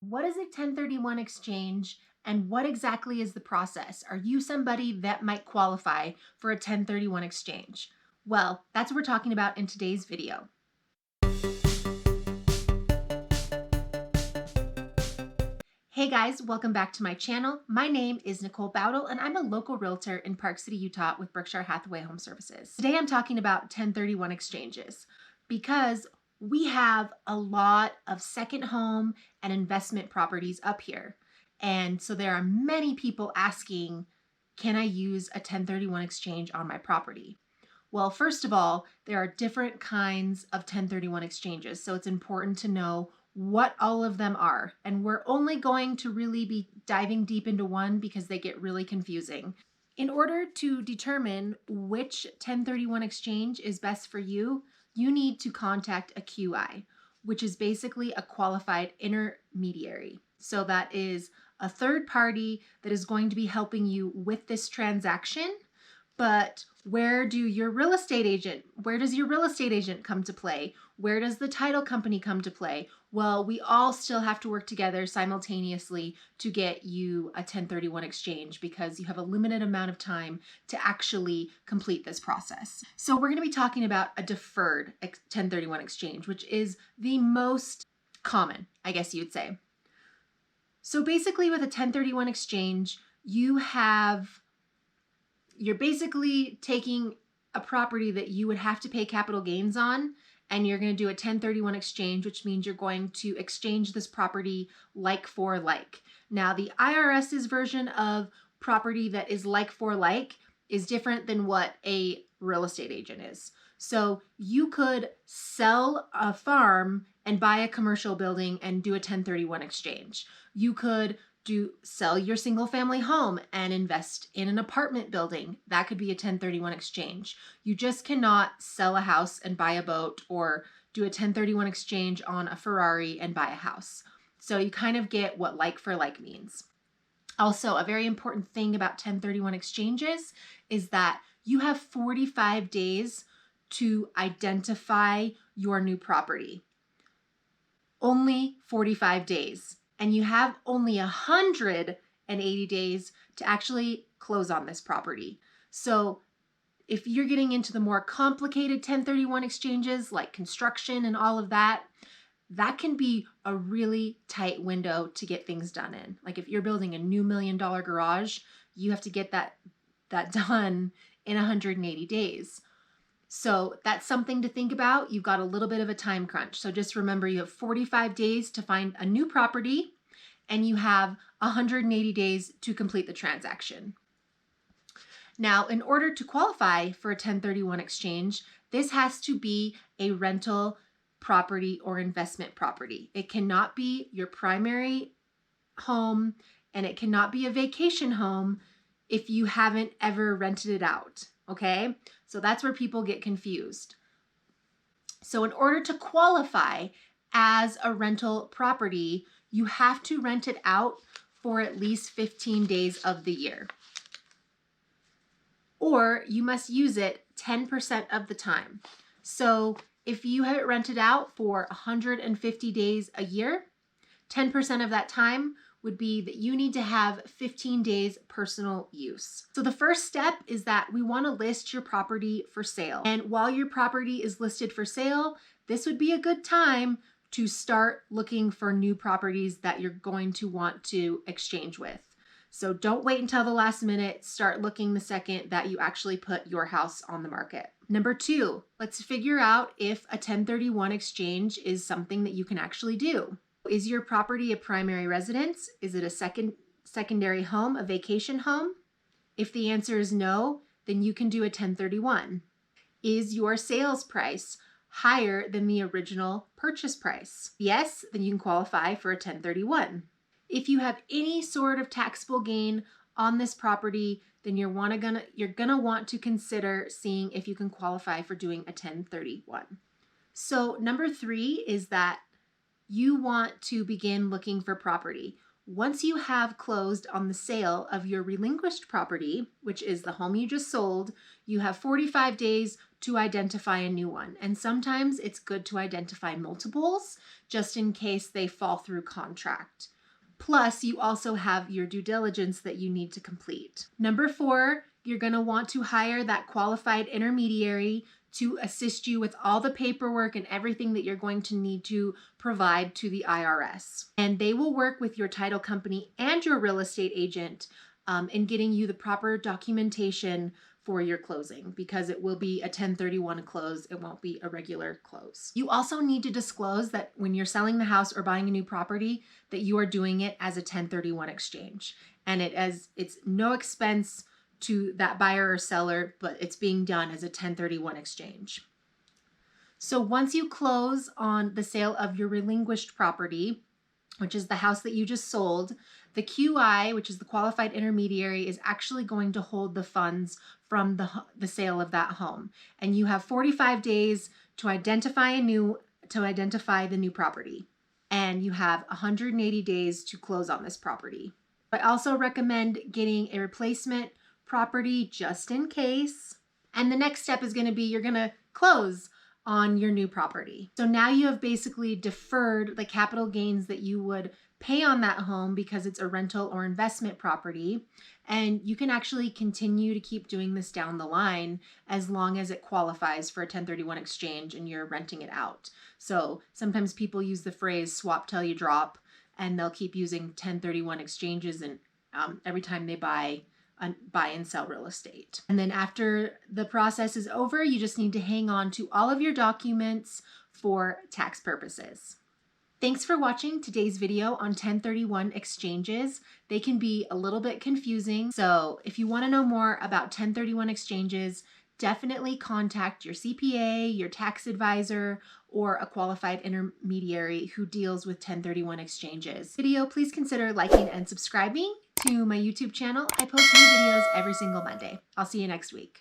What is a 1031 exchange and what exactly is the process? Are you somebody that might qualify for a 1031 exchange? Well, that's what we're talking about in today's video. Hey guys, welcome back to my channel. My name is Nicole Bowdle and I'm a local realtor in Park City, Utah with Berkshire Hathaway Home Services. Today I'm talking about 1031 exchanges because we have a lot of second home and investment properties up here. And so there are many people asking, can I use a 1031 exchange on my property? Well, first of all, there are different kinds of 1031 exchanges. So it's important to know what all of them are. And we're only going to really be diving deep into one because they get really confusing. In order to determine which 1031 exchange is best for you, you need to contact a QI, which is basically a qualified intermediary. So that is a third party that is going to be helping you with this transaction. But where does your real estate agent come to play? Where does the title company come to play? Well, we all still have to work together simultaneously to get you a 1031 exchange because you have a limited amount of time to actually complete this process. So we're going to be talking about a deferred 1031 exchange, which is the most common, I guess you'd say. So basically with a 1031 exchange, you're basically taking a property that you would have to pay capital gains on, and you're going to do a 1031 exchange, which means you're going to exchange this property like for like. Now, the IRS's version of property that is like for like is different than what a real estate agent is. So you could sell a farm and buy a commercial building and do a 1031 exchange. You could sell your single family home and invest in an apartment building. That could be a 1031 exchange. You just cannot sell a house and buy a boat or do a 1031 exchange on a Ferrari and buy a house. So you kind of get what like for like means. Also, a very important thing about 1031 exchanges is that you have 45 days to identify your new property. Only 45 days. And you have only 180 days to actually close on this property. So if you're getting into the more complicated 1031 exchanges like construction and all of that, that can be a really tight window to get things done in. Like if you're building a new $1 million garage, you have to get that done in 180 days. So that's something to think about. You've got a little bit of a time crunch. So just remember you have 45 days to find a new property and you have 180 days to complete the transaction. Now, in order to qualify for a 1031 exchange, this has to be a rental property or investment property. It cannot be your primary home and it cannot be a vacation home if you haven't ever rented it out. Okay, so that's where people get confused. So in order to qualify as a rental property, you have to rent it out for at least 15 days of the year. Or you must use it 10% of the time. So if you have it rented out for 150 days a year, 10% of that time would be that you need to have 15 days personal use. So the first step is that we want to list your property for sale. And while your property is listed for sale, this would be a good time to start looking for new properties that you're going to want to exchange with. So don't wait until the last minute. Start looking the second that you actually put your house on the market. Number 2, let's figure out if a 1031 exchange is something that you can actually do. Is your property a primary residence? Is it a secondary home, a vacation home? If the answer is no, then you can do a 1031. Is your sales price higher than the original purchase price? Yes, then you can qualify for a 1031. If you have any sort of taxable gain on this property, then you're gonna want to consider seeing if you can qualify for doing a 1031. So number 3 is that you want to begin looking for property. Once you have closed on the sale of your relinquished property, which is the home you just sold, you have 45 days to identify a new one. And sometimes it's good to identify multiples just in case they fall through contract. Plus, you also have your due diligence that you need to complete. Number 4, you're going to want to hire that qualified intermediary to assist you with all the paperwork and everything that you're going to need to provide to the IRS. And they will work with your title company and your real estate agent in getting you the proper documentation for your closing, because it will be a 1031 close. It won't be a regular close. You also need to disclose that when you're selling the house or buying a new property, that you are doing it as a 1031 exchange. And it's no expense to that buyer or seller, but it's being done as a 1031 exchange. So once you close on the sale of your relinquished property, which is the house that you just sold, the QI, which is the qualified intermediary, is actually going to hold the funds from the sale of that home. And you have 45 days to identify the new property. And you have 180 days to close on this property. I also recommend getting a replacement property just in case. And the next step is going to be you're going to close on your new property. So now you have basically deferred the capital gains that you would pay on that home because it's a rental or investment property. And you can actually continue to keep doing this down the line as long as it qualifies for a 1031 exchange and you're renting it out. So sometimes people use the phrase swap till you drop, and they'll keep using 1031 exchanges and every time they buy and sell real estate. And then after the process is over, you just need to hang on to all of your documents for tax purposes. Thanks for watching today's video on 1031 exchanges. They can be a little bit confusing. So if you want to know more about 1031 exchanges, definitely contact your CPA, your tax advisor, or a qualified intermediary who deals with 1031 exchanges. Video, please consider liking and subscribing to my YouTube channel. I post new videos every single Monday. I'll see you next week.